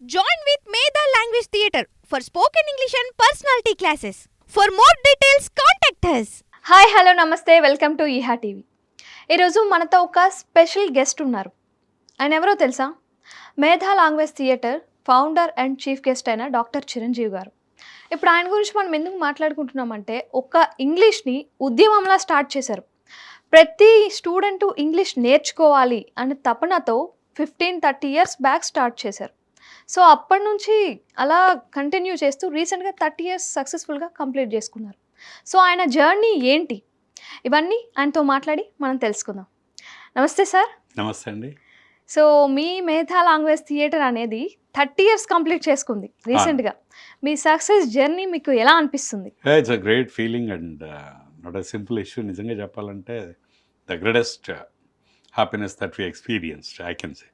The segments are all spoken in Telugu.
Join with Medha Language Theatre for spoken English and personality classes. For more details, contact us. Hi hello నమస్తే వెల్కమ్ టు ఈహా టీవీ. ఈరోజు మనతో ఒక స్పెషల్ గెస్ట్ ఉన్నారు. ఆయన ఎవరో తెలుసా? మేధా language theatre founder and chief guest అయిన డాక్టర్ చిరంజీవి గారు. ఇప్పుడు ఆయన గురించి మనం ఎందుకు మాట్లాడుకుంటున్నామంటే, ఒక ఇంగ్లీష్ని ఉద్యమంలా స్టార్ట్ చేశారు. ప్రతి స్టూడెంటు ఇంగ్లీష్ నేర్చుకోవాలి అనే తపనతో 15-30 ఇయర్స్ బ్యాక్ స్టార్ట్ చేశారు. సో అప్పటి నుంచి అలా కంటిన్యూ చేస్తూ రీసెంట్గా 30 ఇయర్స్ సక్సెస్ఫుల్గా కంప్లీట్ చేసుకున్నారు. సో ఆయన జర్నీ ఏంటి, ఇవన్నీ ఆయనతో మాట్లాడి మనం తెలుసుకుందాం. నమస్తే సార్. నమస్తే అండి. సో మీ మేధా లాంగ్వేజ్ థియేటర్ అనేది 30 ఇయర్స్ కంప్లీట్ చేసుకుంది రీసెంట్గా. మీ సక్సెస్ జర్నీ మీకు ఎలా అనిపిస్తుంది? It's a great feeling and not a simple issue. నిజంగా చెప్పాలంటే the greatest happiness that we experienced I can సే.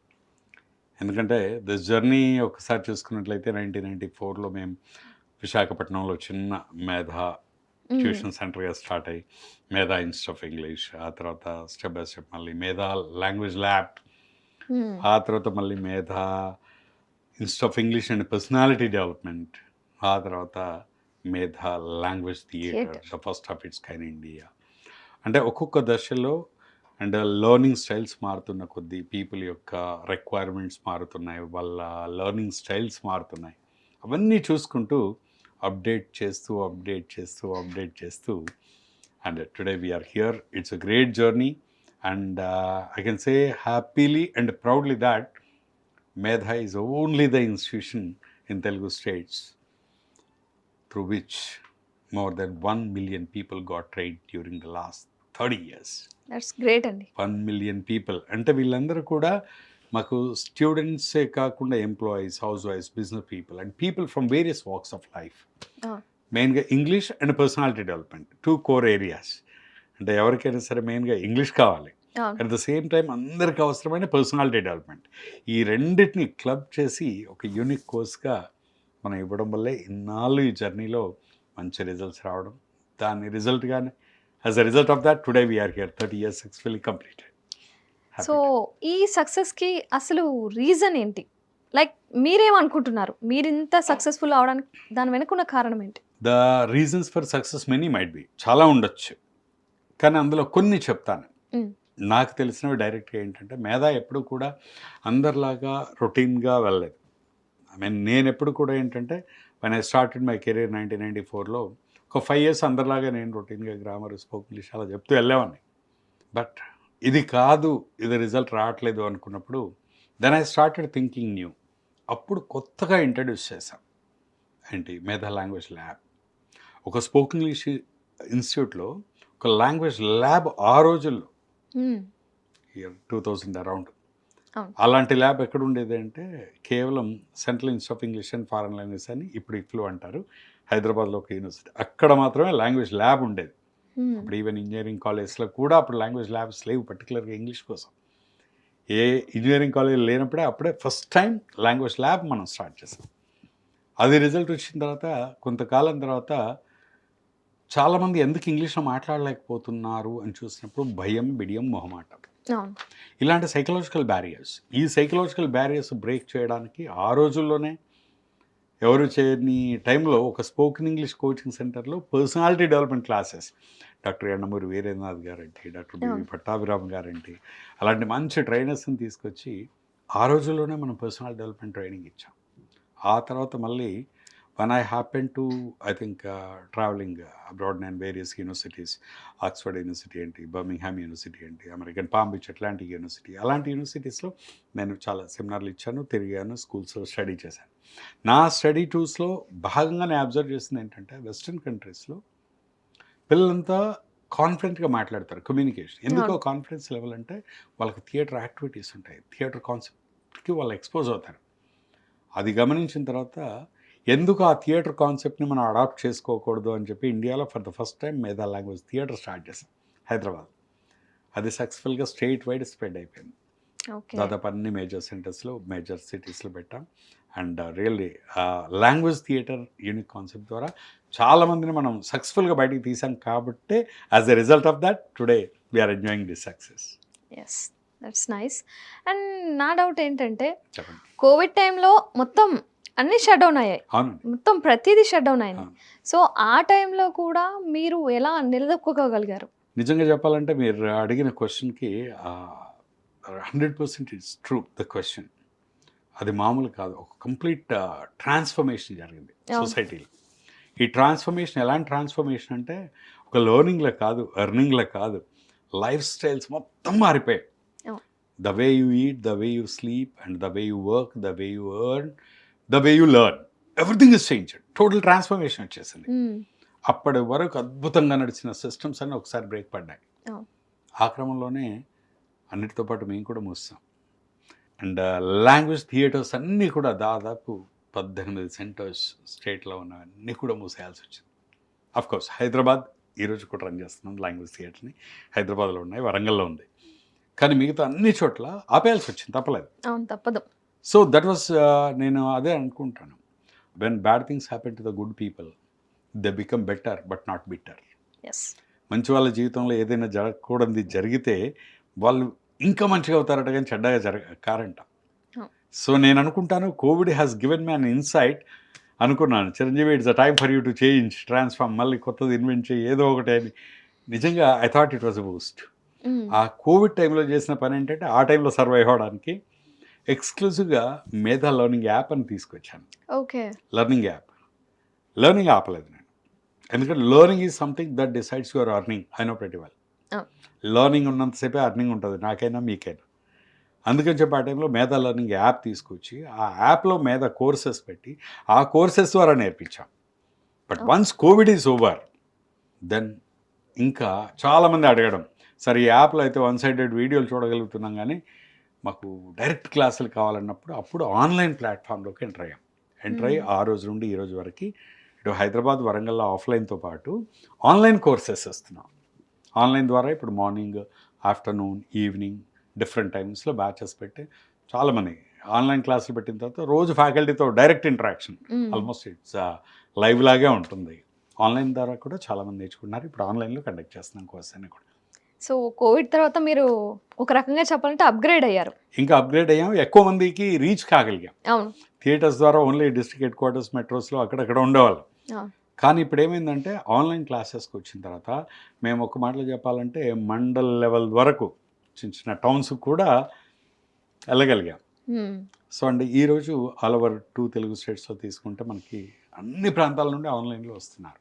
ఎందుకంటే దిస్ జర్నీ ఒకసారి చూసుకున్నట్లయితే 1994లో మేము విశాఖపట్నంలో చిన్న మేధా ట్యూషన్ సెంటర్గా స్టార్ట్ అయ్యి మేధా ఇన్స్టిట్యూట్ ఆఫ్ ఇంగ్లీష్, ఆ తర్వాత స్టెప్ బై స్టెప్ మళ్ళీ మేధా లాంగ్వేజ్ ల్యాబ్, ఆ తర్వాత మళ్ళీ Medha institute of English and personality development, ఆ తర్వాత Medha language theatre, the first of its kind India. అంటే ఒక్కొక్క దశలో అండ్ లెర్నింగ్ స్టైల్స్ మారుతున్న కొద్దీ పీపుల్ యొక్క రిక్వైర్మెంట్స్ మారుతున్నాయి, వాళ్ళ లెర్నింగ్ స్టైల్స్ మారుతున్నాయి. అవన్నీ చూసుకుంటూ అప్డేట్ చేస్తూ and today we are here. It's a great journey and I can say happily and proudly that Medha is only the institution in Telugu states through which more than 1 million people got trained during the last 30 years. That's great అండి. 1 million people అంటే వీళ్ళందరూ కూడా మాకు స్టూడెంట్సే కాకుండా ఎంప్లాయీస్, హౌస్ వైఫ్స్, business people and people from various walks of life. మెయిన్గా English and personality development, 2 core areas. అంటే ఎవరికైనా సరే మెయిన్గా ఇంగ్లీష్ కావాలి, అట్ ద సేమ్ టైం అందరికి అవసరమైన పర్సనాలిటీ డెవలప్మెంట్. ఈ రెండింటిని క్లబ్ చేసి ఒక యూనిక్ కోర్స్గా మనం ఇవ్వడం వల్లే ఇన్నాళ్ళు ఈ జర్నీలో మంచి రిజల్ట్స్ రావడం. దాని రిజల్ట్గానే as a result of that today we are here 30 years successfully completed. So ఈ సక్సెస్కి అసలు రీజన్ ఏంటి? లైక్ మీరేమనుకుంటున్నారు, మీరు ఇంత సక్సెస్ఫుల్ అవడానికి దాని వెనుకున్న కారణం ఏంటి? The reasons for success many might be, చాలా ఉండొచ్చు, కానీ అందులో కొన్ని చెప్తాను. నాకు తెలిసినవి డైరెక్ట్గా ఏంటంటే, మేధా ఎప్పుడు కూడా అందరిలాగా రొటీన్గా వెళ్ళలేదు. ఐ మీన్ నేను ఎప్పుడు కూడా ఏంటంటే when I started my career 1994లో ఒక 5 years అందరిలాగా నేను రొటీన్గా గ్రామర్, స్పోకెన్ ఇంగ్లీష్ అలా చెప్తూ వెళ్ళేవాడిని. బట్ ఇది కాదు, ఇది రిజల్ట్ రావట్లేదు అనుకున్నప్పుడు then I started thinking new. అప్పుడు కొత్తగా ఇంట్రడ్యూస్ చేశాం ఏంటి, మేధా లాంగ్వేజ్ ల్యాబ్. ఒక స్పోకెన్ ఇంగ్లీష్ ఇన్స్టిట్యూట్లో ఒక లాంగ్వేజ్ ల్యాబ్ ఆ రోజుల్లో, ఇయర్ 2000 అరౌండ్. అలాంటి ల్యాబ్ ఎక్కడ ఉండేది అంటే కేవలం central institute of English and foreign language అని ఇప్పుడు ఇఫ్లు అంటారు, హైదరాబాద్లో ఒక యూనివర్సిటీ, అక్కడ మాత్రమే లాంగ్వేజ్ ల్యాబ్ ఉండేది. అప్పుడు ఈవెన్ ఇంజనీరింగ్ కాలేజ్లో కూడా అప్పుడు లాంగ్వేజ్ ల్యాబ్స్ లేవు, పర్టికులర్గా ఇంగ్లీష్ కోసం. ఏ ఇంజనీరింగ్ కాలేజ్ లేనప్పుడే అప్పుడే ఫస్ట్ టైం లాంగ్వేజ్ ల్యాబ్ మనం స్టార్ట్ చేసాం. అది రిజల్ట్ వచ్చిన తర్వాత కొంతకాలం తర్వాత చాలామంది ఎందుకు ఇంగ్లీష్లో మాట్లాడలేకపోతున్నారు అని చూసినప్పుడు భయం, బిడియం, మొహమాటం, ఇలాంటి సైకలాజికల్ బ్యారియర్స్. ఈ సైకలాజికల్ బ్యారియర్స్ బ్రేక్ చేయడానికి ఆ రోజుల్లోనే ఎవరు చేయని టైంలో ఒక స్పోకెన్ ఇంగ్లీష్ కోచింగ్ సెంటర్లో personality development classes doctor Yandamuri Veerendranath గారంటి, డాక్టర్ బివి పట్టాభిరామ్ గారంటి, అలాంటి మంచి ట్రైనర్స్ని తీసుకొచ్చి ఆ రోజుల్లోనే మనం పర్సనాలిటీ డెవలప్మెంట్ ట్రైనింగ్ ఇచ్చాం. ఆ తర్వాత మళ్ళీ when I happened to, I think, traveling abroad in various universities, Oxford University ఏంటి, బర్మింగ్హామ్ యూనివర్సిటీ ఏంటి, American palm beach Atlantic university, అలాంటి యూనివర్సిటీస్లో నేను చాలా సెమినార్లు ఇచ్చాను, తిరిగాను, స్కూల్స్లో స్టడీ చేశాను. నా స్టడీ టూర్స్లో భాగంగా నేను అబ్జర్వ్ చేసింది ఏంటంటే, వెస్ట్రన్ కంట్రీస్లో పిల్లలంతా కాన్ఫిడెంట్గా మాట్లాడతారు, కమ్యూనికేషన్. ఎందుకో కాన్ఫిడెన్స్ లెవెల్ అంటే వాళ్ళకి థియేటర్ యాక్టివిటీస్ ఉంటాయి, థియేటర్ కాన్సెప్ట్కి వాళ్ళు ఎక్స్పోజ్ అవుతారు. అది గమనించిన తర్వాత ఎందుకు ఆ థియేటర్ కాన్సెప్ట్ని మనం అడాప్ట్ చేసుకోకూడదు అని చెప్పి ఇండియాలో ఫర్ ద ఫస్ట్ టైం మేధా లాంగ్వేజ్ థియేటర్ స్టార్ట్ చేశాం హైదరాబాద్. అది సక్సెస్ఫుల్గా స్టేట్ వైడ్ స్ప్రెడ్ అయిపోయింది. దాదాపు అన్ని మేజర్ సెంటర్స్లో, మేజర్ సిటీస్లో పెట్టాం. And really language theatre unique concept ద్వారా చాలామందిని మనం సక్సెస్ఫుల్గా బయటికి తీసాం. కాబట్టి as a result of that today we are enjoying this success. Yes, that's nice. And నా డౌట్ ఏంటంటే చెప్పండి. కోవిడ్ టైంలో మొత్తం అన్నీ షట్ డౌన్ అయ్యాయి. అవునండి. మొత్తం ప్రతిదీ షట్ డౌన్ అయింది. అవును. సో ఆ టైంలో కూడా మీరు ఎలా నిలదొక్కుకోగలిగారు? నిజంగా చెప్పాలంటే మీరు అడిగిన క్వశ్చన్కి 100% ఇట్స్ ట్రూ ద క్వశ్చన్. అది మామూలు కాదు. ఒక కంప్లీట్ ట్రాన్స్ఫర్మేషన్ జరిగింది అవును. సొసైటీలో. ఈ ట్రాన్స్ఫర్మేషన్ ఎలాంటి ట్రాన్స్ఫర్మేషన్ అంటే ఒక లెర్నింగ్లో కాదు, ఎర్నింగ్లో కాదు, లైఫ్ స్టైల్స్ మొత్తం మారిపోయాయి. అవును. The way you eat, the way you sleep and the way you work, the way you earn, the way you learn, everything is change. Total transformation వచ్చేసింది. అప్పటి వరకు అద్భుతంగా నడిచిన సిస్టమ్స్ అన్నీ ఒకసారి బ్రేక్ పడ్డాయి. అవును. ఆ క్రమంలోనే అన్నిటితో పాటు మేము కూడా మూస్తాం. అండ్ లాంగ్వేజ్ థియేటర్స్ అన్నీ కూడా దాదాపు 18 సెంటర్స్ స్టేట్లో ఉన్నవన్నీ కూడా మూసేయాల్సి వచ్చింది. కోర్స్ హైదరాబాద్ ఈరోజు కూడా రన్ చేస్తున్నాం లాంగ్వేజ్ థియేటర్ని. హైదరాబాద్లో ఉన్నాయి, వరంగల్లో ఉంది. కానీ మిగతా అన్ని చోట్ల ఆపేయాల్సి వచ్చింది, తప్పలేదు. అవును, తప్పదు. సో దట్ వాస్ నేను అదే అనుకుంటాను. When bad things happen to the good people they become better but not bitter. Yes. మంచి వాళ్ళ జీవితంలో ఏదైనా జరగకూడదు జరిగితే వాళ్ళు ఇంకా మంచిగా అవుతారట, కానీ చెడ్డగా కారంట. సో నేను అనుకుంటాను covid has given me an insight. అనుకున్నాను Chiranjeevi it's a time for you to change, transform, మళ్ళీ కొత్తది ఇన్వెంట్ చేయి ఏదో ఒకటి అని. నిజంగా I thought it was a boost. ఆ కోవిడ్ టైంలో చేసిన పని ఏంటంటే ఆ టైంలో సర్వైవ్ అవ్వడానికి ఎక్స్క్లూజివ్గా మేధా లెర్నింగ్ యాప్ అని తీసుకొచ్చాను. ఓకే. Learning app. లెర్నింగ్ ఆపలేదు నేను, ఎందుకంటే learning is something that decides your earning. I know pretty well. Learning ఉన్నంతసేపే అర్నింగ్ ఉంటుంది, నాకైనా మీకైనా. అందుకని చెప్పి ఆ టైంలో మేధా లెర్నింగ్ యాప్ తీసుకొచ్చి ఆ యాప్లో మేధా కోర్సెస్ పెట్టి ఆ కోర్సెస్ ద్వారా నేర్పించాం. But once covid is over then ఇంకా చాలామంది అడగడం, సరే ఈ యాప్లో అయితే వన్ సైడెడ్ వీడియోలు చూడగలుగుతున్నాం కానీ మాకు డైరెక్ట్ క్లాసులు కావాలన్నప్పుడు అప్పుడు ఆన్లైన్ ప్లాట్ఫామ్లోకి ఎంటర్ అయ్యి ఆ రోజు నుండి ఈ రోజు వరకు ఇటు హైదరాబాద్, వరంగల్లో ఆఫ్లైన్తో పాటు ఆన్లైన్ కోర్సెస్ ఇస్తున్నాం. ఆన్లైన్ ద్వారా ఇప్పుడు మార్నింగ్, ఆఫ్టర్నూన్, ఈవినింగ్ డిఫరెంట్ టైమ్స్లో బ్యాచెస్ పెట్టి చాలామంది ఆన్లైన్ క్లాసులు పెట్టిన తర్వాత రోజు ఫ్యాకల్టీతో direct interaction, almost it's live లాగే ఉంటుంది. ఆన్లైన్ ద్వారా కూడా చాలామంది నేర్చుకున్నారు. ఇప్పుడు ఆన్లైన్లో కండక్ట్ చేస్తున్నాం కోర్స్ అన్ని కూడా. సో కోవిడ్ తర్వాత మీరు ఒక రకంగా చెప్పాలంటే అప్గ్రేడ్ అయ్యారు. ఇంకా అప్గ్రేడ్ అయ్యాం, ఎక్కువ మందికి రీచ్ కాగలిగాం. అవును. థియేటర్స్ ద్వారా ఓన్లీ డిస్ట్రిక్ట్ హెడ్ క్వార్టర్స్, మెట్రోస్లో అక్కడక్కడ ఉండేవాళ్ళం. అవును. కానీ ఇప్పుడు ఏమైందంటే ఆన్లైన్ క్లాసెస్కి వచ్చిన తర్వాత మేము ఒక మాటలో చెప్పాలంటే మండల్ లెవెల్ వరకు చిన్న చిన్న టౌన్స్ కూడా వెళ్ళగలిగాం. సో అంటే ఈరోజు ఆల్ ఓవర్ 2 తెలుగు స్టేట్స్లో తీసుకుంటే మనకి అన్ని ప్రాంతాల నుండి ఆన్లైన్లో వస్తున్నారు.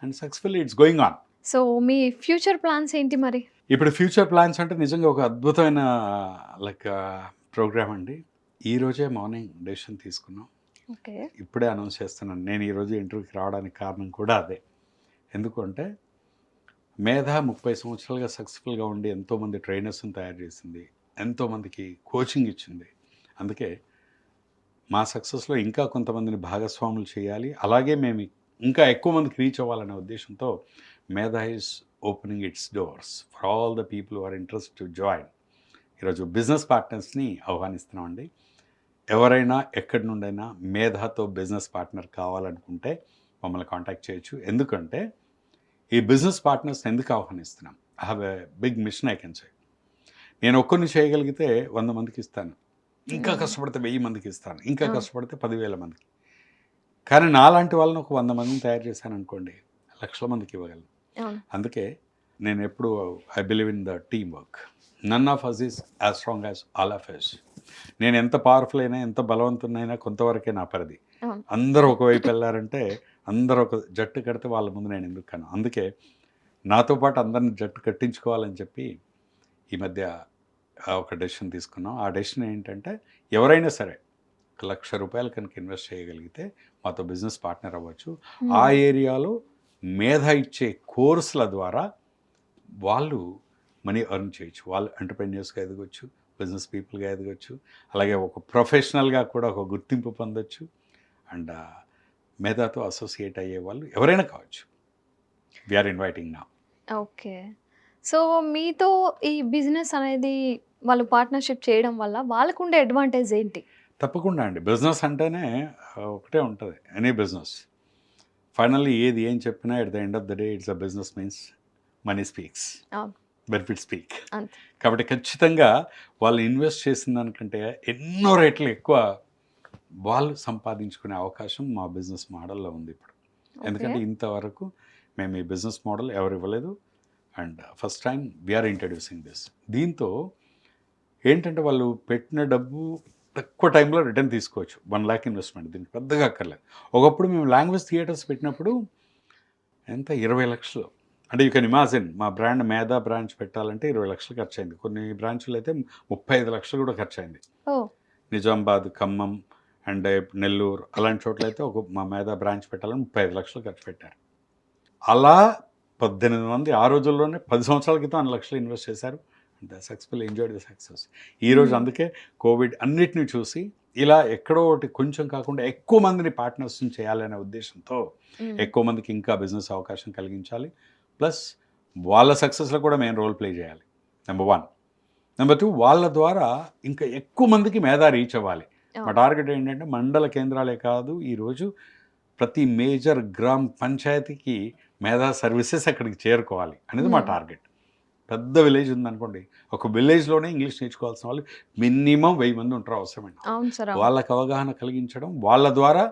And successfully it's going on. So me future plans ఏంటి మరి? ఇప్పుడు ఫ్యూచర్ ప్లాన్స్ అంటే నిజంగా ఒక అద్భుతమైన లైక్ ప్రోగ్రామ్ అండి. ఈరోజే మార్నింగ్ డెసిషన్ తీసుకున్నాం. ఓకే. ఇప్పుడే అనౌన్స్ చేస్తున్నాను. నేను ఈరోజు ఇంటర్వ్యూకి రావడానికి కారణం కూడా అదే. ఎందుకంటే మేధా 30 సంవత్సరాలుగా సక్సెస్ఫుల్గా ఉండి ఎంతోమంది ట్రైనర్స్ని తయారు చేసింది, ఎంతోమందికి కోచింగ్ ఇచ్చింది. అందుకే మా సక్సెస్లో ఇంకా కొంతమందిని భాగస్వాములు చేయాలి, అలాగే మేము ఇంకా ఎక్కువ మందికి రీచ్ అవ్వాలనే ఉద్దేశంతో Medha is opening its doors for all the people who are interest to join. ఈరోజు బిజినెస్ పార్ట్నర్స్ని ఆహ్వానిస్తున్నామండి. ఎవరైనా ఎక్కడి నుండైనా మేధాతో బిజినెస్ పార్ట్నర్ కావాలనుకుంటే మమ్మల్ని కాంటాక్ట్ చేయొచ్చు. ఎందుకంటే ఈ బిజినెస్ పార్ట్నర్స్ని ఎందుకు ఆహ్వానిస్తున్నాం? I have a big mission I can say. నేను ఒక్కరిని చేయగలిగితే 100 మందికి ఇస్తాను, ఇంకా కష్టపడితే 1000 మందికి ఇస్తాను, ఇంకా కష్టపడితే 10,000 మందికి. కానీ నాలాంటి వాళ్ళని ఒక 100 మందిని తయారు చేశాను అనుకోండి, లక్షల మందికి ఇవ్వగలను. అందుకే నేను ఎప్పుడు I believe in the team work. None of us is as strong as all of us. నేను ఎంత పవర్ఫుల్ అయినా, ఎంత బలవంతునైనా కొంతవరకే నా పరిధి. అందరూ ఒకవైపు వెళ్ళారంటే, అందరూ ఒక జట్టు కడితే వాళ్ళ ముందు నేను ఎందుకు కాను. అందుకే నాతో పాటు అందరిని జట్టు కట్టించుకోవాలని చెప్పి ఈ మధ్య ఒక డెసిషన్ తీసుకున్నాం. ఆ డెసిషన్ ఏంటంటే ఎవరైనా సరే ₹1,00,000 కనుక ఇన్వెస్ట్ చేయగలిగితే మాతో బిజినెస్ పార్ట్నర్ అవ్వచ్చు. ఆ ఏరియాలో మేధా ఇచ్చే కోర్సుల ద్వారా వాళ్ళు మనీ ఎర్న్ చేయొచ్చు. వాళ్ళు ఎంటర్‌ప్రెన్యూర్స్‌గా ఎదగొచ్చు, బిజినెస్ పీపుల్గా ఎదగొచ్చు, అలాగే ఒక ప్రొఫెషనల్గా కూడా ఒక గుర్తింపు పొందొచ్చు. అండ్ మేధాతో అసోసియేట్ అయ్యే వాళ్ళు ఎవరైనా కావచ్చు. We are inviting now. Okay. So మీతో ఈ బిజినెస్ అనేది వాళ్ళు పార్ట్నర్షిప్ చేయడం వల్ల వాళ్ళకు ఉండే అడ్వాంటేజ్ ఏంటి? తప్పకుండా అండి. బిజినెస్ అంటేనే ఒకటే ఉంటుంది, ఎనీ బిజినెస్. ఫైనల్లీ ఏది ఏం చెప్పినా at the end of the day it's a business means money speaks. Benefit speak. అంతే. కాబట్టి ఖచ్చితంగా వాళ్ళు ఇన్వెస్ట్ చేసిన దానికంటే ఎన్నో రెట్లు ఎక్కువ వాళ్ళు సంపాదించుకునే అవకాశం మా బిజినెస్ మోడల్లో ఉంది ఇప్పుడు. ఎందుకంటే ఇంతవరకు మేము ఈ బిజినెస్ మోడల్ ఎవరు ఇవ్వలేదు. And first time we are introducing this. దీంతో ఏంటంటే వాళ్ళు పెట్టిన డబ్బు తక్కువ టైంలో రిటర్న్ తీసుకోవచ్చు. 1 lakh ఇన్వెస్ట్మెంట్, దీనికి పెద్దగా అక్కర్లేదు. ఒకప్పుడు మేము లాంగ్వేజ్ థియేటర్స్ పెట్టినప్పుడు ఎంత 20 లక్షలు. అంటే యూ కెన్ ఇమాజిన్, మా బ్రాండ్ మేధా బ్రాంచ్ పెట్టాలంటే 20 లక్షలు ఖర్చు అయింది. కొన్ని బ్రాంచ్లు అయితే 35 లక్షలు కూడా ఖర్చు అయింది. ఓ నిజామాబాద్, ఖమ్మం అండ్ నెల్లూరు అలాంటి చోట్ల అయితే మా మేధా బ్రాంచ్ పెట్టాలని 35 లక్షలు ఖర్చు పెట్టారు. అలా 18 మంది ఆ రోజుల్లోనే 10 సంవత్సరాల క్రితం 1 లక్షలు ఇన్వెస్ట్ చేశారు. And successful enjoyed the success. ఈరోజు అందుకే కోవిడ్ అన్నిటిని చూసి ఇలా ఎక్కడో ఒకటి కొంచెం కాకుండా ఎక్కువ మందిని పార్ట్నర్స్ని చేయాలనే ఉద్దేశంతో ఎక్కువ మందికి ఇంకా బిజినెస్ అవకాశం కలిగించాలి. ప్లస్ వాళ్ళ సక్సెస్లో కూడా మేము రోల్ ప్లే చేయాలి. నెంబర్ 1. నెంబర్ 2, వాళ్ళ ద్వారా ఇంకా ఎక్కువ మందికి మేధా రీచ్ అవ్వాలి. మా టార్గెట్ ఏంటంటే మండల కేంద్రాలే కాదు, ఈరోజు ప్రతి మేజర్ గ్రామ్ పంచాయతీకి మేధా సర్వీసెస్ అక్కడికి చేరుకోవాలి అనేది మా టార్గెట్. పెద్ద విలేజ్ ఉందనుకోండి, ఒక విలేజ్లోనే ఇంగ్లీష్ నేర్చుకోవాల్సిన వాళ్ళు మినిమం 1000 మంది ఉంటారు అవసరమైన. వాళ్ళకి అవగాహన కలిగించడం, వాళ్ళ ద్వారా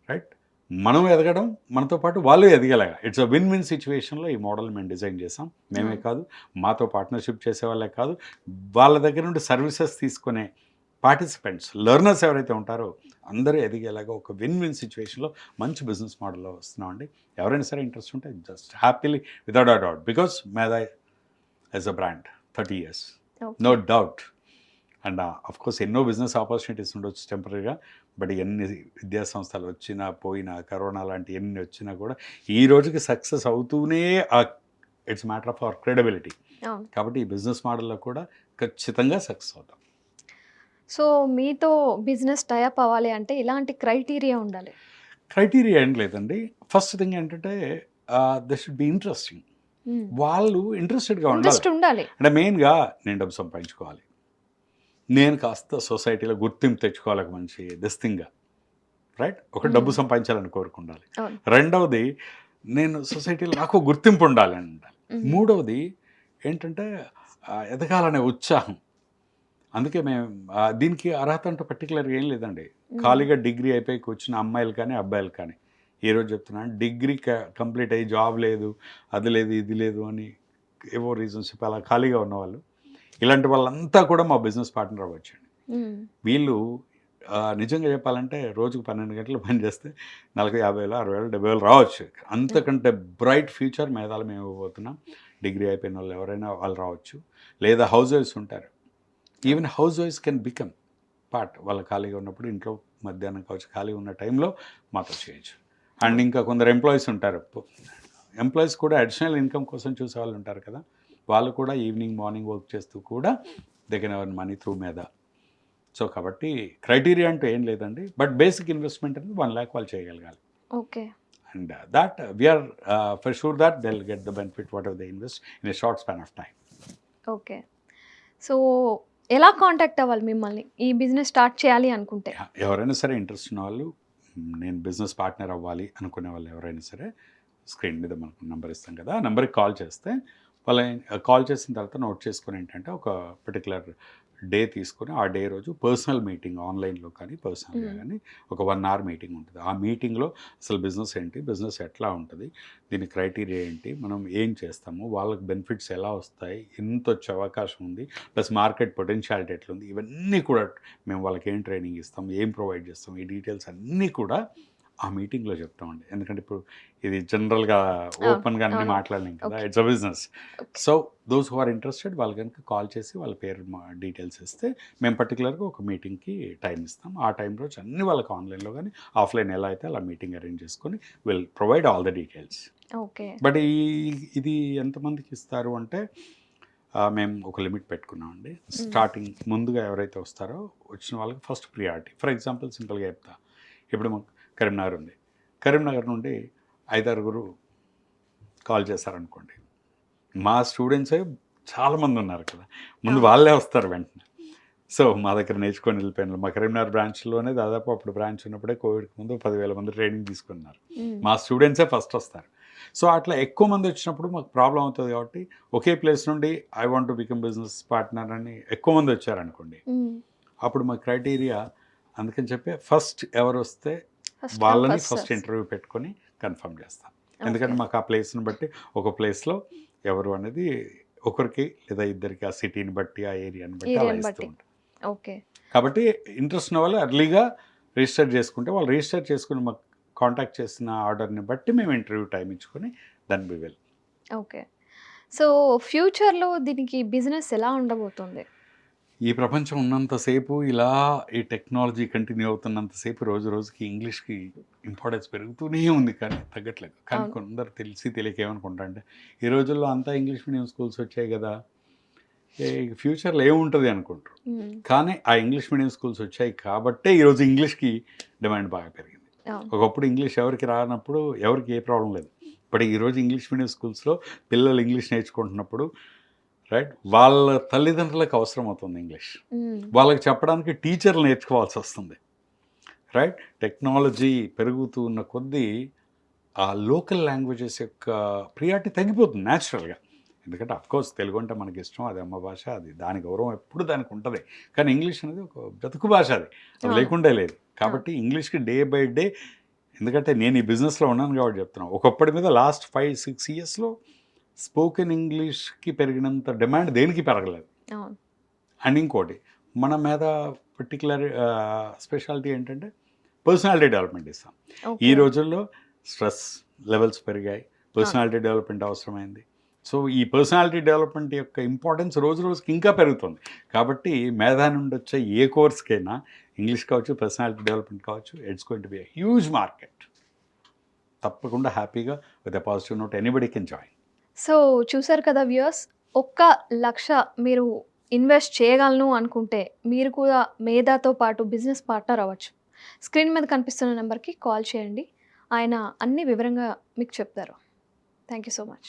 రైట్ మనం ఎదగడం, మనతో పాటు వాళ్ళు ఎదగలేగా. ఇట్స్ అ విన్ విన్ సిచ్యువేషన్లో ఈ మోడల్ మేము డిజైన్ చేసాం. మేమే కాదు, మాతో పార్ట్నర్షిప్ చేసే వాళ్ళే కాదు, వాళ్ళ దగ్గర నుండి సర్వీసెస్ తీసుకునే పార్టిసిపెంట్స్, లెర్నర్స్ ఎవరైతే ఉంటారో అందరూ ఎదిగేలాగా ఒక విన్ విన్ సిచ్యువేషన్లో మంచి బిజినెస్ మోడల్లో వస్తున్నామండి. ఎవరైనా సరే ఇంట్రెస్ట్ ఉంటే just happily without a doubt, because Medha as a brand 30 years, no doubt. And of course ఎన్నో బిజినెస్ ఆపర్చునిటీస్ ఉండొచ్చు టెంపరీగా, బట్ ఎన్ని విద్యా సంస్థలు వచ్చినా పోయినా, కరోనా లాంటి ఎన్ని వచ్చినా కూడా ఈ రోజుకి సక్సెస్ అవుతూనే it's matter of our credibility. కాబట్టి ఈ బిజినెస్ మోడల్లో కూడా ఖచ్చితంగా సక్సెస్ అవుతాం. సో మీతో బిజినెస్ టైఅప్ అవ్వాలి అంటే ఇలాంటి క్రైటీరియా ఉండాలి? క్రైటీరియా ఏం లేదండి. ఫస్ట్ థింగ్ ఏంటంటే దే షుడ్ బి ఇంట్రెస్టింగ్. వాళ్ళు ఇంట్రెస్టెడ్గా ఉండాలి. అంటే మెయిన్గా నేను డబ్బు సంపాదించుకోవాలి, నేను కాస్త సొసైటీలో గుర్తింపు తెచ్చుకోవాలి ఒక మంచి దిస్తింగ్గా, రైట్. ఒక డబ్బు సంపాదించాలని కోరుకుండాలి. రెండవది, నేను సొసైటీలో నాకు గుర్తింపు ఉండాలి అని ఉండాలి. మూడవది ఏంటంటే ఎదగాలనే ఉత్సాహం. అందుకే మేము దీనికి అర్హత అంటూ పర్టికులర్గా ఏం లేదండి. ఖాళీగా డిగ్రీ అయిపోయి కూర్చున్న అమ్మాయిలు కానీ అబ్బాయిలు కానీ, ఈరోజు చెప్తున్నాను, డిగ్రీ కంప్లీట్ అయ్యి జాబ్ లేదు, అది లేదు, ఇది లేదు అని ఏవో రీజన్స్ చెప్పి అలా ఖాళీగా ఉన్నవాళ్ళు, ఇలాంటి వాళ్ళంతా కూడా మా బిజినెస్ పార్ట్నర్ అవ్వచ్చండి. వీళ్ళు నిజంగా చెప్పాలంటే రోజుకు 12 గంటలు పని చేస్తే 40,000, 50,000, 60,000, 70,000 రావచ్చు. అంతకంటే బ్రైట్ ఫ్యూచర్ మేధాలు మేము ఇవ్వబోతున్నాం. డిగ్రీ అయిపోయిన వాళ్ళు ఎవరైనా వాళ్ళు రావచ్చు, లేదా హౌస్ వైఫ్స్ ఉంటారు. ఈవెన్ హౌస్ వైఫ్స్ కెన్ బికమ్ పార్ట్. వాళ్ళు ఖాళీగా ఉన్నప్పుడు ఇంట్లో మధ్యాహ్నం కావచ్చు, ఖాళీ ఉన్న టైంలో మాతో చేయొచ్చు. అండ్ ఇంకా కొందరు ఎంప్లాయీస్ ఉంటారు. ఎంప్లాయీస్ కూడా అడిషనల్ ఇన్కమ్ కోసం చూసే వాళ్ళు ఉంటారు కదా, వాళ్ళు కూడా ఈవినింగ్ మార్నింగ్ వర్క్ చేస్తూ కూడా they can earn money through మేధా. సో కాబట్టి క్రైటీరియా అంటూ ఏం లేదండి, బట్ బేసిక్ ఇన్వెస్ట్మెంట్ అనేది 1 lakh వాళ్ళు చేయగలగాలి. Okay. And that we are for sure that they will get the benefit whatever they invest in a short span of time. Okay. So ఎలా కాంటాక్ట్ అవ్వాలి మిమ్మల్ని ఈ బిజినెస్ స్టార్ట్ చేయాలి అనుకుంటే? ఎవరైనా సరే ఇంట్రెస్ట్ ఉన్న వాళ్ళు, నేను బిజినెస్ పార్ట్నర్ అవ్వాలి అనుకునే వాళ్ళు ఎవరైనా సరే, స్క్రీన్ మీద మనకు నెంబర్ ఇస్తాం కదా, ఆ నెంబర్కి కాల్ చేస్తే వాళ్ళ కాల్ చేసిన తర్వాత నోట్ చేసుకుని ఏంటంటే ఒక పర్టికులర్ డే తీసుకొని ఆ డే రోజు పర్సనల్ మీటింగ్, ఆన్లైన్లో కానీ పర్సనల్గా కానీ ఒక 1 hour మీటింగ్ ఉంటుంది. ఆ మీటింగ్లో అసలు బిజినెస్ ఏంటి, బిజినెస్ ఎట్లా ఉంటుంది, దీని క్రైటీరియా ఏంటి, మనం ఏం చేస్తాము, వాళ్ళకి బెనిఫిట్స్ ఎలా వస్తాయి, ఎంత వచ్చే అవకాశం ఉంది, ప్లస్ మార్కెట్ పొటెన్షియాలిటీ ఎట్లుంది, ఇవన్నీ కూడా మేము వాళ్ళకి ఏం ట్రైనింగ్ ఇస్తాం, ఏం ప్రొవైడ్ చేస్తాం, ఈ డీటెయిల్స్ అన్నీ కూడా ఆ మీటింగ్లో చెప్తామండి. ఎందుకంటే ఇప్పుడు ఇది జనరల్గా ఓపెన్గా అన్నీ మాట్లాడలేం కదా, it's a business. So those who are interested వాళ్ళు కనుక కాల్ చేసి వాళ్ళ పేరు డీటెయిల్స్ ఇస్తే మేము పర్టికులర్గా ఒక మీటింగ్కి టైం ఇస్తాం. ఆ టైం రోజు అన్నీ వాళ్ళకి ఆన్లైన్లో కానీ ఆఫ్లైన్ ఎలా అయితే అలా మీటింగ్ అరేంజ్ చేసుకొని will provide all the details. Okay. But ఇది ఎంతమందికి ఇస్తారు అంటే మేము ఒక లిమిట్ పెట్టుకున్నామండి. స్టార్టింగ్ ముందుగా ఎవరైతే వస్తారో వచ్చిన వాళ్ళకి ఫస్ట్ ప్రియారిటీ. ఫర్ ఎగ్జాంపుల్ సింపుల్గా చెప్తా, ఇప్పుడు మాకు కరీంనగర్ ఉంది, కరీంనగర్ నుండి 5-6 కాల్ చేశారనుకోండి, మా స్టూడెంట్సే చాలామంది ఉన్నారు కదా, ముందు వాళ్ళే వస్తారు వెంటనే. సో మా దగ్గర నేర్చుకొని వెళ్ళిపోయిన మా కరీంనగర్ బ్రాంచ్లోనే దాదాపు అప్పుడు బ్రాంచ్ ఉన్నప్పుడే కోవిడ్కి ముందు 10,000 మంది ట్రైనింగ్ తీసుకున్నారు. మా స్టూడెంట్సే ఫస్ట్ వస్తారు. సో అట్లా ఎక్కువ మంది వచ్చినప్పుడు మాకు ప్రాబ్లం అవుతుంది కాబట్టి ఒకే ప్లేస్ నుండి I want to become business partner అని ఎక్కువ మంది వచ్చారనుకోండి, అప్పుడు మా క్రైటీరియా అందుకని చెప్పి ఫస్ట్ ఎవరు వస్తే వాళ్ళని ఫస్ట్ ఇంటర్వ్యూ పెట్టుకొని కన్ఫర్మ్ చేస్తాం. ఎందుకంటే మాకు ఆ ప్లేస్ని బట్టి ఒక ప్లేస్లో ఎవరు అనేది ఒకరికి లేదా ఇద్దరికి ఆ సిటీని బట్టి ఆ ఏరియాని బట్టి అలా ఇస్తూ ఉంటాం. ఓకే. కాబట్టి ఇంట్రెస్ట్ ఉన్న వాళ్ళు ఎర్లీగా రిజిస్టర్ చేసుకుంటే వాళ్ళు రిజిస్టర్ చేసుకుని మాకు కాంటాక్ట్ చేసిన ఆర్డర్ని బట్టి మేము ఇంటర్వ్యూ టైం ఇచ్చుకొని దాన్ని బివెల్. ఓకే. సో ఫ్యూచర్లో దీనికి బిజినెస్ ఎలా ఉండబోతుంది? ఈ ప్రపంచం ఉన్నంతసేపు ఇలా ఈ టెక్నాలజీ కంటిన్యూ అవుతున్నంతసేపు రోజు రోజుకి ఇంగ్లీష్కి ఇంపార్టెన్స్ పెరుగుతూనే ఉంది, కానీ తగ్గట్లేదు. కానీ కొందరు తెలిసి తెలియక ఏమనుకుంటా అంటే ఈ రోజుల్లో అంతా ఇంగ్లీష్ మీడియం స్కూల్స్ వచ్చాయి కదా, ఫ్యూచర్లో ఏముంటుంది అనుకుంటారు. కానీ ఆ ఇంగ్లీష్ మీడియం స్కూల్స్ వచ్చాయి కాబట్టే ఈరోజు ఇంగ్లీష్కి డిమాండ్ బాగా పెరిగింది. ఒకప్పుడు ఇంగ్లీష్ ఎవరికి రానప్పుడు ఎవరికి ఏ ప్రాబ్లం లేదు. బట్ ఈరోజు ఇంగ్లీష్ మీడియం స్కూల్స్లో పిల్లలు ఇంగ్లీష్ నేర్చుకుంటున్నప్పుడు రైట్ వాళ్ళ తల్లిదండ్రులకు అవసరం అవుతుంది ఇంగ్లీష్. వాళ్ళకి చెప్పడానికి టీచర్లు నేర్చుకోవాల్సి వస్తుంది. రైట్, టెక్నాలజీ పెరుగుతూ ఉన్న కొద్దీ ఆ లోకల్ లాంగ్వేజెస్ యొక్క ప్రియారిటీ తగ్గిపోతుంది న్యాచురల్గా. ఎందుకంటే అఫ్కోర్స్ తెలుగు అంటే మనకి ఇష్టం, అది అమ్మ భాష, అది దాని గౌరవం ఎప్పుడు దానికి ఉంటుంది. కానీ ఇంగ్లీష్ అనేది ఒక బ్రతుకు భాష, అది లేకుండా లేదు. కాబట్టి ఇంగ్లీష్కి డే బై డే, ఎందుకంటే నేను ఈ బిజినెస్లో ఉన్నాను కాబట్టి చెప్తున్నాను, ఒకప్పటి మీద లాస్ట్ 5-6 ఇయర్స్లో స్పోకెన్ ఇంగ్లీష్కి పెరిగినంత డిమాండ్ దేనికి పెరగలేదు. అండ్ ఇంకోటి మన మీద పర్టికులర్ స్పెషాలిటీ ఏంటంటే పర్సనాలిటీ డెవలప్మెంట్ ఇస్తాం. ఈ రోజుల్లో స్ట్రెస్ లెవెల్స్ పెరిగాయి, పర్సనాలిటీ డెవలప్మెంట్ అవసరమైంది. సో ఈ పర్సనాలిటీ డెవలప్మెంట్ యొక్క ఇంపార్టెన్స్ రోజు రోజుకి ఇంకా పెరుగుతుంది. కాబట్టి మేధా నుండి వచ్చే ఏ కోర్స్కైనా ఇంగ్లీష్ కావచ్చు, పర్సనాలిటీ డెవలప్మెంట్ కావచ్చు, it's going to be a huge market. తప్పకుండా హ్యాపీగా with a positive note anybody can join. So చూసారు కదా వ్యూయర్స్, 1,00,000 మీరు ఇన్వెస్ట్ చేయగలను అనుకుంటే మీరు కూడా మేధాతో పాటు బిజినెస్ పార్ట్నర్ అవ్వచ్చు. స్క్రీన్ మీద కనిపిస్తున్న నెంబర్కి కాల్ చేయండి, ఆయన అన్ని వివరంగా మీకు చెప్తారు. Thank you so much.